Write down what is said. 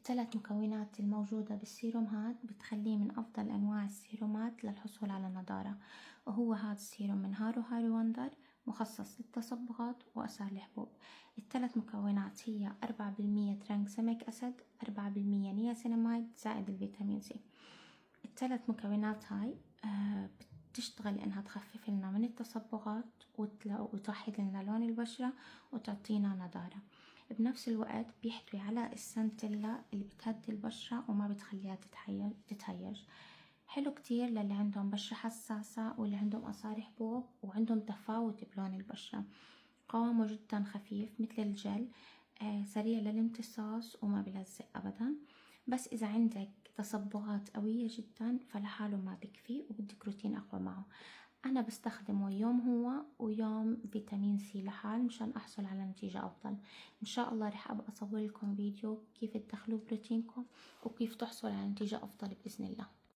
الثلاث مكونات الموجودة بالسيروم هاد بتخليه من أفضل أنواع السيرومات للحصول على النضارة، وهو هذا السيروم من هارو وندر مخصص للتصبغات وآثار الحبوب. الثلاث مكونات هي 4% ترانكسيميك أسيد، 4% نياسيناميد، زائد الفيتامين سي. الثلاث مكونات هاي بتشتغل إنها تخفف لنا من التصبغات وتوحد لنا لون البشرة وتعطينا نضارة. بنفس الوقت بيحتوي على السنتيلا اللي بتهدي البشرة وما بتخليها تتهيج. حلو كتير للي عندهم بشرة حساسة واللي عندهم آثار حبوب وعندهم تفاوت بلون البشرة. قوامه جدا خفيف مثل الجل، سريع للامتصاص وما بلزق أبدا. بس إذا عندك تصبغات قوية جدا فلحاله ما بكفي وبدك روتين أقوى معه. أنا بستخدمه يوم هو ويوم فيتامين سي لحال مشان أحصل على نتيجة أفضل. إن شاء الله رح أبقى أصور لكم فيديو كيف تدخلوه بروتينكم وكيف تحصل على نتيجة أفضل بإذن الله.